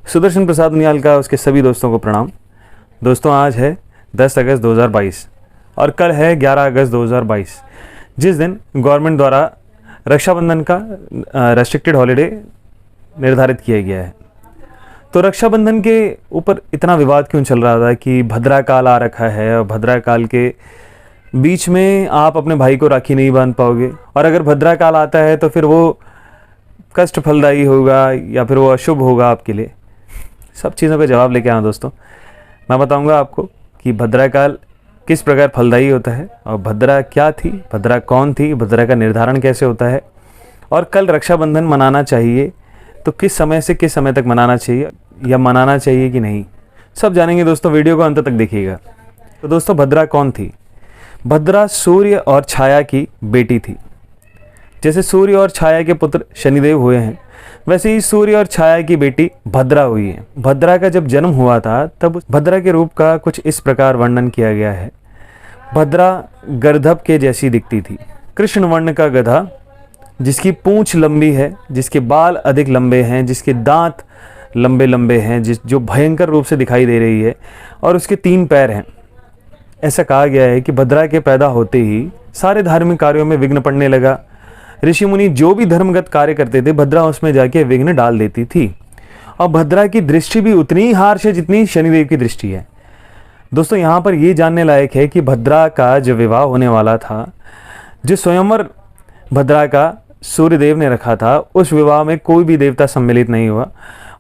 सुदर्शन प्रसाद उनियाल का उसके सभी दोस्तों को प्रणाम। दोस्तों, आज है 10 अगस्त 2022 और कल है 11 अगस्त 2022, जिस दिन गवर्नमेंट द्वारा रक्षाबंधन का रेस्ट्रिक्टेड हॉलीडे निर्धारित किया गया है। तो रक्षाबंधन के ऊपर इतना विवाद क्यों चल रहा था कि भद्रा काल आ रखा है और भद्रा काल के बीच में आप अपने भाई को राखी नहीं बांध पाओगे, और अगर भद्रा काल आता है तो फिर वो कष्ट फलदायी होगा या फिर वो अशुभ होगा आपके लिए। सब चीज़ों का जवाब लेके आया दोस्तों। मैं बताऊंगा आपको कि भद्रा काल किस प्रकार फलदायी होता है और भद्रा क्या थी, भद्रा कौन थी, भद्रा का निर्धारण कैसे होता है, और कल रक्षाबंधन मनाना चाहिए तो किस समय से किस समय तक मनाना चाहिए या मनाना चाहिए कि नहीं, सब जानेंगे दोस्तों। वीडियो को अंत तक देखिएगा। तो दोस्तों, भद्रा कौन थी? भद्रा सूर्य और छाया की बेटी थी। जैसे सूर्य और छाया के पुत्र शनिदेव हुए हैं, वैसे ही सूर्य और छाया की बेटी भद्रा हुई है। भद्रा का जब जन्म हुआ था तब भद्रा के रूप का कुछ इस प्रकार वर्णन किया गया है। भद्रा गर्दभ के जैसी दिखती थी, कृष्ण वर्ण का गधा, जिसकी पूंछ लंबी है, जिसके बाल अधिक लंबे हैं, जिसके दांत लंबे लंबे हैं, जो भयंकर रूप से दिखाई दे रही है, और उसके 3 पैर हैं। ऐसा कहा गया है कि भद्रा के पैदा होते ही सारे धार्मिक कार्यों में विघ्न पड़ने लगा। ऋषि मुनि जो भी धर्मगत कार्य करते थे, भद्रा उसमें जाके विघ्न डाल देती थी। और भद्रा की दृष्टि भी उतनी ही हार्श है जितनी शनिदेव की दृष्टि है। दोस्तों, यहाँ पर ये जानने लायक है कि भद्रा का जो विवाह होने वाला था, जो स्वयंवर भद्रा का सूर्यदेव ने रखा था, उस विवाह में कोई भी देवता सम्मिलित नहीं हुआ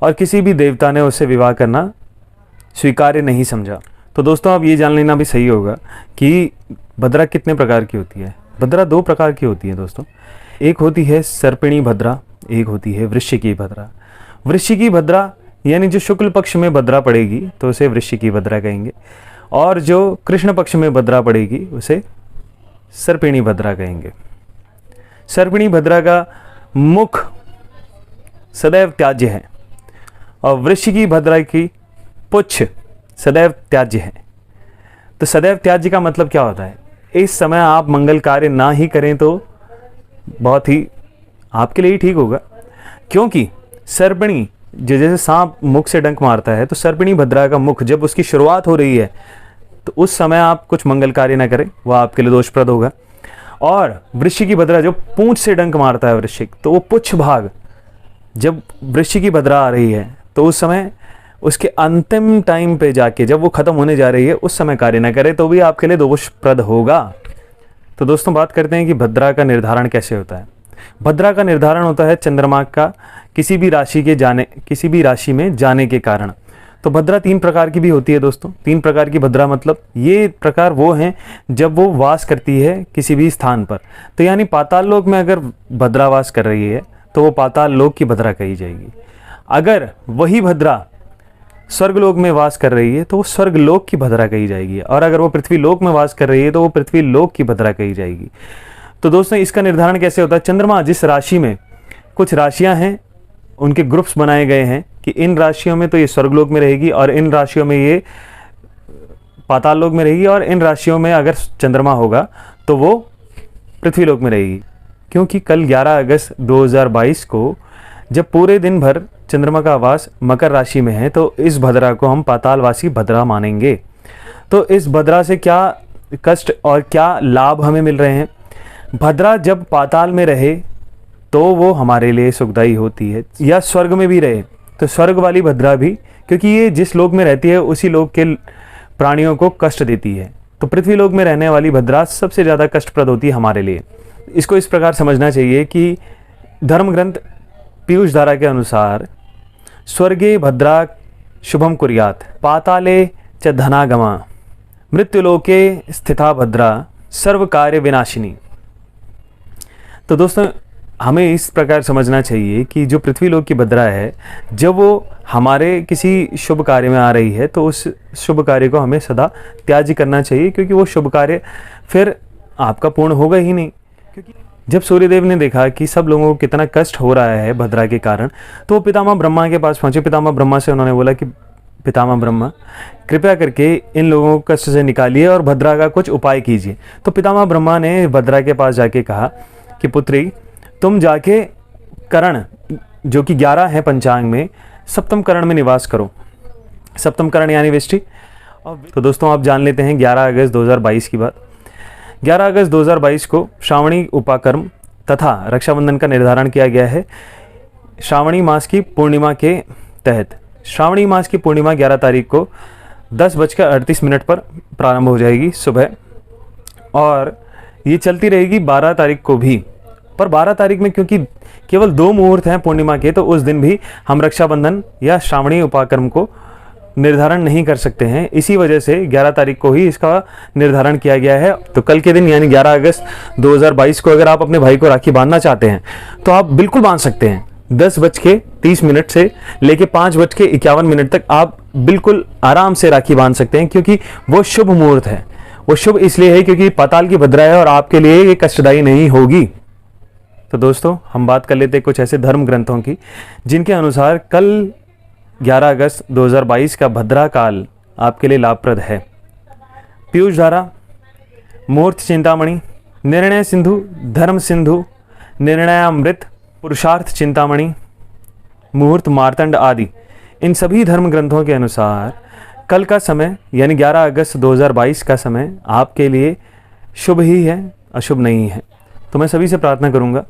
और किसी भी देवता ने उससे विवाह करना स्वीकार्य नहीं समझा। तो दोस्तों, अब ये जान लेना भी सही होगा कि भद्रा कितने प्रकार की होती है। भद्रा 2 प्रकार की होती है दोस्तों। एक होती है सर्पिणी भद्रा, एक होती है वृश्चिकी भद्रा। वृश्चिकी भद्रा यानी जो शुक्ल पक्ष में भद्रा पड़ेगी तो उसे वृश्चिकी भद्रा कहेंगे, और जो कृष्ण पक्ष में भद्रा पड़ेगी उसे सर्पिणी भद्रा कहेंगे। सर्पिणी भद्रा का मुख सदैव त्याज्य है और वृश्चिकी भद्रा की पुच्छ सदैव त्याज्य है। तो सदैव त्याज्य का मतलब क्या होता है? इस समय आप मंगल कार्य ना ही करें तो बहुत ही आपके लिए ही ठीक होगा, क्योंकि सर्पिणी जो जैसे सांप मुख से डंक मारता है, तो सर्पिणी भद्रा का मुख जब उसकी शुरुआत हो रही है तो उस समय आप कुछ मंगल कार्य ना करें, वह आपके लिए दोषप्रद होगा। और वृश्चिकी भद्रा जो पूंछ से डंक मारता है वृश्चिक, तो वो पुच्छ भाग जब वृश्चिकी भद्रा आ रही है तो उस समय उसके अंतिम टाइम पे जाके जब वो खत्म होने जा रही है उस समय कार्य ना करे तो भी आपके लिए दोषप्रद होगा। तो दोस्तों, बात करते हैं कि भद्रा का निर्धारण कैसे होता है। भद्रा का निर्धारण होता है चंद्रमा का किसी भी राशि में जाने के कारण। तो भद्रा 3 प्रकार की भी होती है दोस्तों। 3 प्रकार की भद्रा मतलब ये प्रकार वो हैं जब वो वास करती है किसी भी स्थान पर। तो यानी पाताल लोक में अगर भद्रा वास कर रही है तो वो पाताल लोक की भद्रा कही जाएगी। अगर वही भद्रा स्वर्गलोक में वास कर रही है तो वो स्वर्गलोक की भद्रा कही जाएगी, और अगर वो पृथ्वी लोक में वास कर रही है तो वो पृथ्वी लोक की भद्रा कही जाएगी। तो दोस्तों, इसका निर्धारण कैसे होता है? चंद्रमा जिस राशि में, कुछ राशियां हैं उनके ग्रुप्स बनाए गए हैं कि इन राशियों में तो ये स्वर्गलोक में रहेगी और इन राशियों में ये पाताल लोक में रहेगी, और इन राशियों में अगर चंद्रमा होगा तो वो पृथ्वीलोक में रहेगी। क्योंकि कल 11 अगस्त 2022 को जब पूरे दिन भर चंद्रमा का वास मकर राशि में है तो इस भद्रा को हम पातालवासी भद्रा मानेंगे। तो इस भद्रा से क्या कष्ट और क्या लाभ हमें मिल रहे हैं? भद्रा जब पाताल में रहे तो वो हमारे लिए सुखदायी होती है, या स्वर्ग में भी रहे तो स्वर्ग वाली भद्रा भी, क्योंकि ये जिस लोक में रहती है उसी लोक के प्राणियों को कष्ट देती है। तो पृथ्वी लोक में रहने वाली भद्रा सबसे ज़्यादा कष्टप्रद होती है हमारे लिए। इसको इस प्रकार समझना चाहिए कि धर्म ग्रंथ पीयूष धारा के अनुसार स्वर्गे भद्रा शुभम कुर्यात, पाताले च धनागमा, मृत्युलोके स्थिता भद्रा सर्व कार्य विनाशिनी। तो दोस्तों, हमें इस प्रकार समझना चाहिए कि जो पृथ्वी लोक की भद्रा है, जब वो हमारे किसी शुभ कार्य में आ रही है तो उस शुभ कार्य को हमें सदा त्याज्य करना चाहिए, क्योंकि वो शुभ कार्य फिर आपका पूर्ण होगा ही नहीं। क्योंकि जब सूर्यदेव ने देखा कि सब लोगों को कितना कष्ट हो रहा है भद्रा के कारण, तो वो पितामह ब्रह्मा के पास पहुँचे। पितामह ब्रह्मा से उन्होंने बोला कि पितामह ब्रह्मा, कृपया करके इन लोगों को कष्ट से निकालिए और भद्रा का कुछ उपाय कीजिए। तो पितामह ब्रह्मा ने भद्रा के पास जाके कहा कि पुत्री, तुम जाके करण जो कि 11 है पंचांग में, सप्तम करण में निवास करो। सप्तम करण यानी वृष्टि। तो दोस्तों आप जान लेते हैं 11 अगस्त 2022 की बात। 11 अगस्त 2022 को श्रावणी उपाकर्म तथा रक्षाबंधन का निर्धारण किया गया है श्रावणी मास की पूर्णिमा के तहत। श्रावणी मास की पूर्णिमा 11 तारीख को 10:38 पर प्रारंभ हो जाएगी सुबह, और ये चलती रहेगी 12 तारीख को भी। पर 12 तारीख में क्योंकि केवल 2 मुहूर्त हैं पूर्णिमा के, तो उस दिन भी हम रक्षाबंधन या श्रावणी उपाकर्म को निर्धारण नहीं कर सकते हैं। इसी वजह से 11 तारीख को ही इसका निर्धारण किया गया है। तो कल के दिन यानी 11 अगस्त 2022 को अगर आप अपने भाई को राखी बांधना चाहते हैं तो आप बिल्कुल बांध सकते हैं। 10:30 से लेके 5:51 तक आप बिल्कुल आराम से राखी बांध सकते हैं, क्योंकि वो शुभ मुहूर्त है। वो शुभ इसलिए है क्योंकि पाताल की भद्रा है और आपके लिए ये कष्टदायी नहीं होगी। तो दोस्तों हम बात कर लेते हैं कुछ ऐसे धर्म ग्रंथों की जिनके अनुसार कल 11 अगस्त 2022 का भद्रा काल आपके लिए लाभप्रद है। पीयूष धारा, मुहूर्त चिंतामणि, निर्णय सिंधु, धर्म सिंधु, निर्णयामृत, पुरुषार्थ चिंतामणि, मुहूर्त मार्तंड आदि, इन सभी धर्म ग्रंथों के अनुसार कल का समय यानी 11 अगस्त 2022 का समय आपके लिए शुभ ही है, अशुभ नहीं है। तो मैं सभी से प्रार्थना करूंगा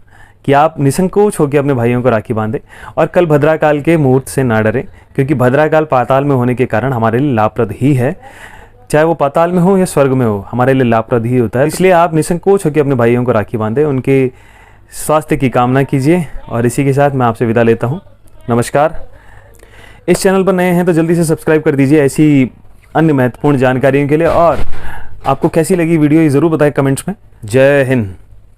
कि आप निसंकोच होकर अपने भाइयों को राखी बांधें और कल भद्रा काल के मुहूर्त से ना डरें, क्योंकि भद्रा काल पाताल में होने के कारण हमारे लिए लाभप्रद ही है। चाहे वो पाताल में हो या स्वर्ग में हो, हमारे लिए लाभप्रद ही होता है। इसलिए आप निसंकोच होकर अपने भाइयों को राखी बांधें, उनके स्वास्थ्य की कामना कीजिए। और इसी के साथ मैं आपसे विदा लेता हूँ। नमस्कार। इस चैनल पर नए हैं तो जल्दी से सब्सक्राइब कर दीजिए ऐसी अन्य महत्वपूर्ण जानकारियों के लिए। और आपको कैसी लगी वीडियो ये ज़रूर बताएं कमेंट्स में। जय हिंद।